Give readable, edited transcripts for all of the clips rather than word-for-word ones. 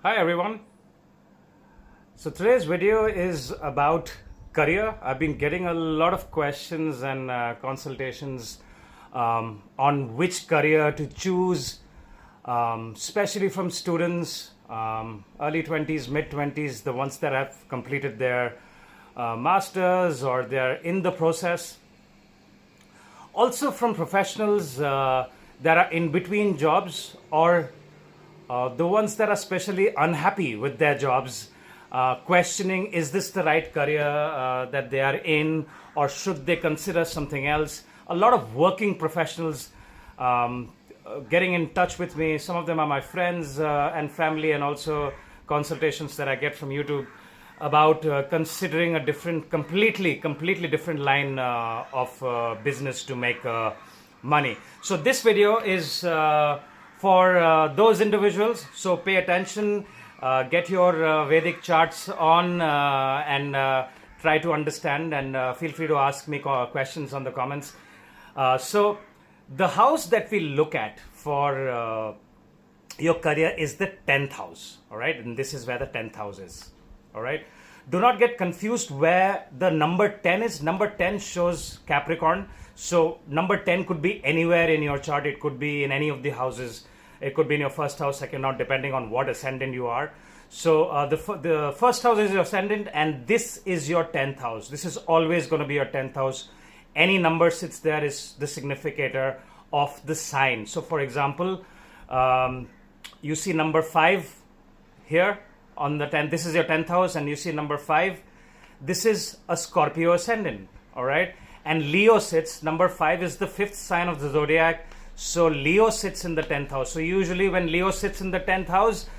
Hi everyone. So today's video is about career. I've been getting a lot of questions and consultations on which career to choose, especially from students, early 20s, mid 20s, the ones that have completed their masters or they're in the process. Also from professionals that are in between jobs or the ones that are especially unhappy with their jobs, questioning is this the right career that they are in, or should they consider something else. A lot of working professionals getting in touch with me. Some of them are my friends and family, and also consultations that I get from YouTube about considering a completely different line of business to make money. So this video is for those individuals, so pay attention, get your Vedic charts on and try to understand, and feel free to ask me questions on the comments. So the house that we look at for your career is the 10th house, all right, and this is where the 10th house is, all right. Do not get confused where the number 10 is. Number 10 shows Capricorn. So number 10 could be anywhere in your chart. It could be in any of the houses. It could be in your first house, second house, depending on what ascendant you are. So the first house is your ascendant, and this is your 10th house. This is always going to be your 10th house. Any number sits there is the significator of the sign. So for example, you see number 5 here on the 10th. This is your 10th house, and you see number 5. This is a Scorpio ascendant, all right. And Leo sits, number 5 is the 5th sign of the zodiac. So Leo sits in the 10th house. So usually when Leo sits in the 10th house,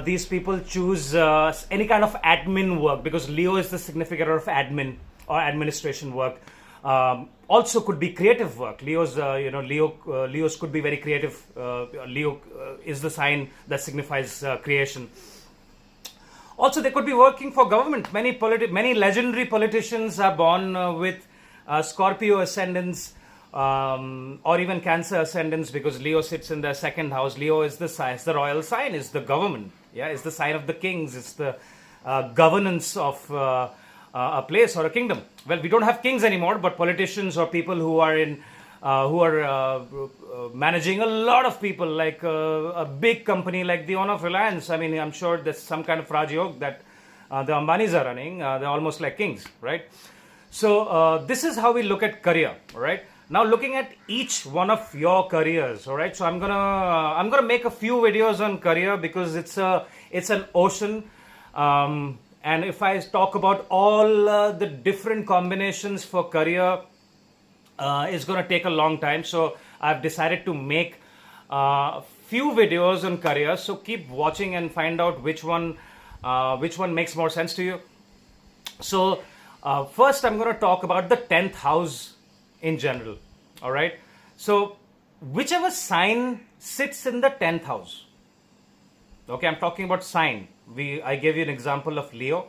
these people choose any kind of admin work, because Leo is the significator of admin or administration work. Also could be creative work. Leos could be very creative. Leo is the sign that signifies creation. Also, they could be working for government. Many legendary politicians are born with Scorpio ascendants, or even Cancer ascendants, because Leo sits in the second house. Leo is the sign, it's the royal sign, is the government. Yeah, it's the sign of the kings. It's the governance of a place or a kingdom. Well, we don't have kings anymore, but politicians or people who are managing a lot of people, like a big company like the owner of Reliance. I mean, I'm sure there's some kind of Rajyog that the Ambanis are running. They're almost like kings, right? So this is how we look at career, all right? Now looking at each one of your careers, all right? So I'm gonna make a few videos on career, because it's an ocean. And if I talk about all the different combinations for career, it's going to take a long time. So I've decided to make a few videos on career. So keep watching and find out which one makes more sense to you. So first I'm going to talk about the 10th house in general. All right. So whichever sign sits in the 10th house. Okay, I'm talking about sign. I gave you an example of Leo.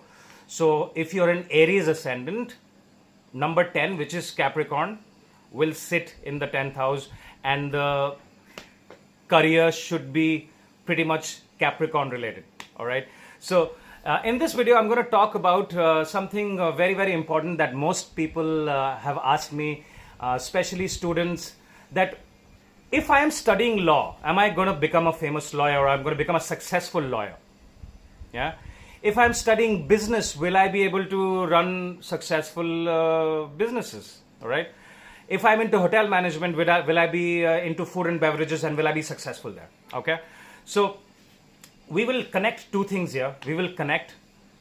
So if you're an Aries ascendant, number 10, which is Capricorn, will sit in the 10th house, and the career should be pretty much Capricorn related. All right. So in this video, I'm going to talk about something very, very important that most people have asked me, especially students, that if I am studying law, am I going to become a famous lawyer, or I'm going to become a successful lawyer? Yeah. If I'm studying business, will I be able to run successful businesses? All right. If I'm into hotel management, will I be into food and beverages, and will I be successful there? Okay. So we will connect two things here. We will connect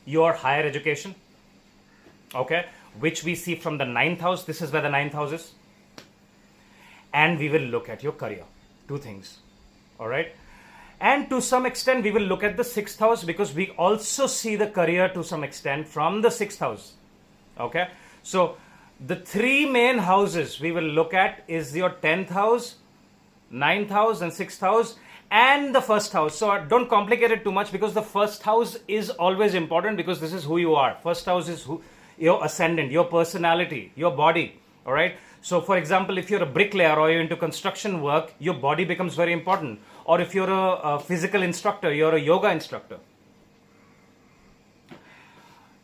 your higher education, okay, which we see from the 9th house. This is where the 9th house is. And we will look at your career. Two things. All right. And to some extent, we will look at the 6th house, because we also see the career to some extent from the 6th house. Okay. So the three main houses we will look at is your 10th house, 9th house, and 6th house, and the first house. So don't complicate it too much, because the first house is always important, because this is who you are. First house is your ascendant, your personality, your body. All right. So for example, if you're a bricklayer or you're into construction work, your body becomes very important. or if you're a physical instructor, you're a yoga instructor.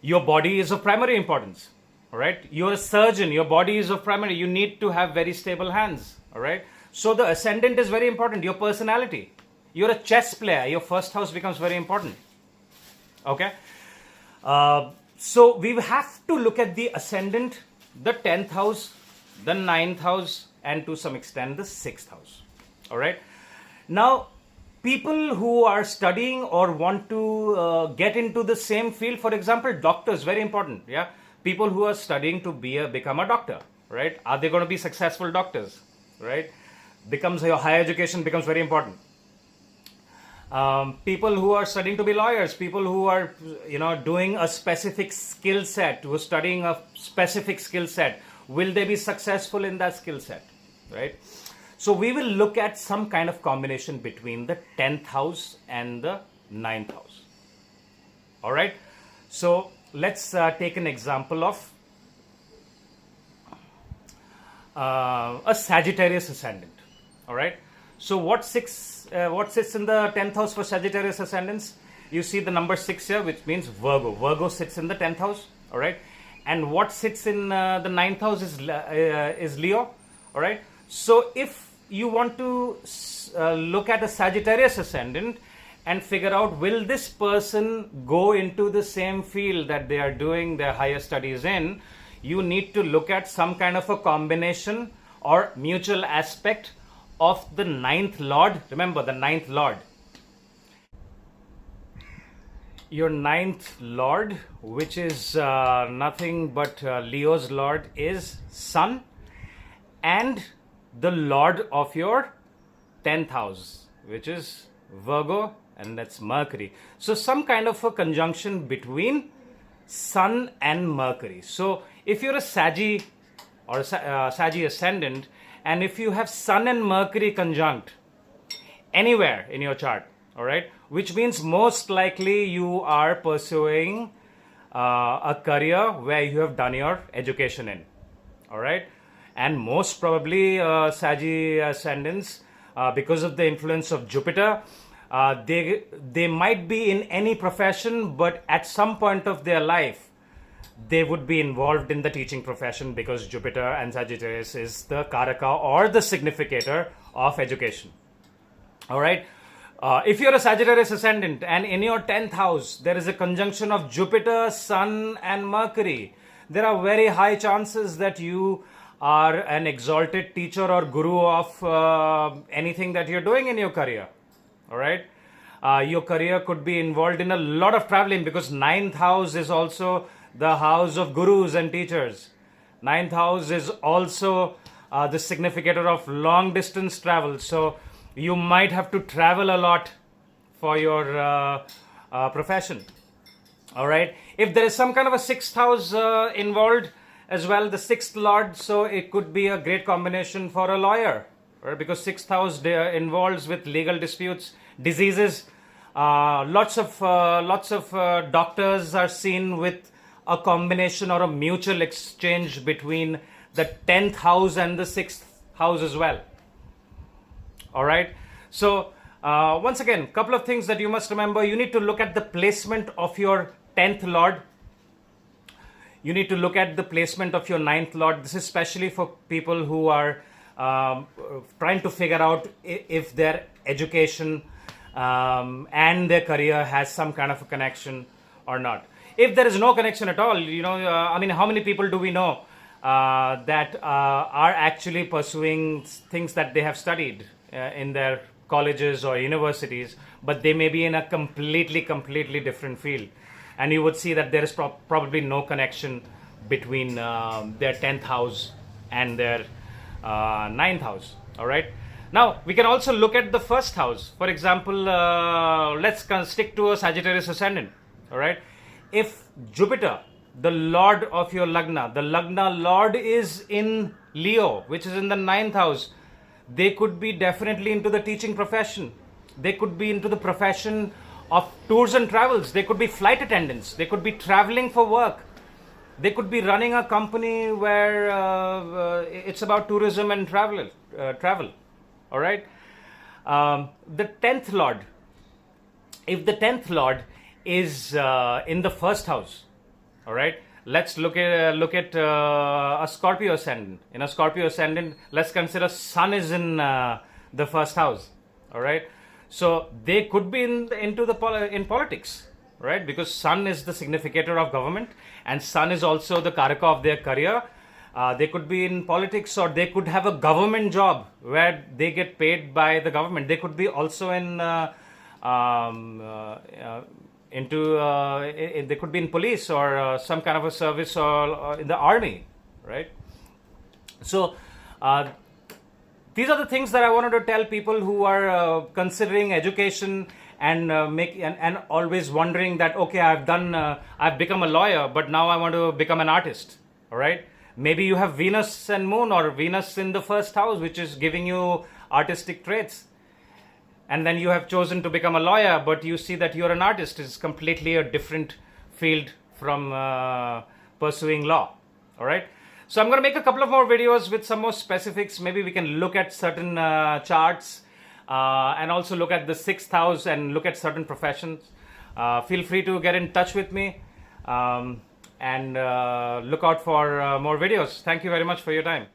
Your body is of primary importance. All right. You're a surgeon. Your body is of primary. You need to have very stable hands. All right. So the ascendant is very important. Your personality. You're a chess player. Your first house becomes very important. Okay. So we have to look at the ascendant, the 10th house, the 9th house, and to some extent the 6th house. All right. Now, people who are studying or want to get into the same field, for example, doctors, very important. Yeah. People who are studying to become a doctor, right? Are they going to be successful doctors, right? Your higher education becomes very important. People who are studying to be lawyers, people who are, doing a specific skill set, who are studying a specific skill set, will they be successful in that skill set, right? So we will look at some kind of combination between the 10th house and the 9th house. All right. So let's take an example of a Sagittarius ascendant. All right. So what sits in the 10th house for Sagittarius ascendants? You see the number 6 here, which means Virgo. Virgo sits in the 10th house. All right. And what sits in the 9th house is Leo. All right. So if you want to look at a Sagittarius ascendant and figure out, will this person go into the same field that they are doing their higher studies in, you need to look at some kind of a combination or mutual aspect of the 9th Lord. Remember, the 9th Lord. Your 9th Lord, which is nothing but Leo's Lord, is Sun, and the Lord of your 10th house, which is Virgo, and that's Mercury. So some kind of a conjunction between Sun and Mercury. So if you're a Saggy or a Saggy ascendant, and if you have Sun and Mercury conjunct anywhere in your chart, all right, which means most likely you are pursuing a career where you have done your education in, all right. And most probably Saggy ascendants, because of the influence of Jupiter, they might be in any profession, but at some point of their life, they would be involved in the teaching profession, because Jupiter and Sagittarius is the Karaka or the significator of education. All right. If you're a Sagittarius ascendant and in your 10th house, there is a conjunction of Jupiter, Sun, and Mercury, there are very high chances that you are an exalted teacher or guru of anything that you're doing in your career. All right. Your career could be involved in a lot of traveling, because 9th house is also the house of gurus and teachers. 9th house is also the significator of long distance travel. So you might have to travel a lot for your profession. All right. If there is some kind of a 6th house involved as well, the 6th Lord, so it could be a great combination for a lawyer, right? Because 6th house involves with legal disputes, diseases. Lots of doctors are seen with a combination or a mutual exchange between the 10th house and the 6th house as well. All right. So once again, couple of things that you must remember. You need to look at the placement of your 10th Lord. You need to look at the placement of your 9th Lord. This is especially for people who are trying to figure out if their education and their career has some kind of a connection or not. If there is no connection at all, I mean, how many people do we know that are actually pursuing things that they have studied in their colleges or universities, but they may be in a completely different field? And you would see that there is probably no connection between their 10th house and their 9th house. All right. Now, we can also look at the first house. For example, let's stick to a Sagittarius ascendant. All right. If Jupiter, the Lord of your Lagna, the Lagna Lord is in Leo, which is in the 9th house, they could be definitely into the teaching profession. They could be into the profession of tours and travels. They could be flight attendants. They could be traveling for work. They could be running a company where it's about tourism and travel. All right. The 10th Lord, if the 10th Lord is in the first house, all right, let's look at a Scorpio ascendant. In a Scorpio ascendant, let's consider Sun is in the first house, all right. So they could be in politics, right? Because Sun is the significator of government, and Sun is also the karaka of their career. They could be in politics, or they could have a government job where they get paid by the government. They could be also in they could be in police, or some kind of a service, or in the army, right? So these are the things that I wanted to tell people who are considering education and and always wondering that, okay, I've become a lawyer, but now I want to become an artist. All right, maybe you have Venus and Moon, or Venus in the first house, which is giving you artistic traits, and then you have chosen to become a lawyer, but you see that you're an artist. It's completely a different field from pursuing law. All right. So I'm going to make a couple of more videos with some more specifics. Maybe we can look at certain charts and also look at the 6th house and look at certain professions. Feel free to get in touch with me and look out for more videos. Thank you very much for your time.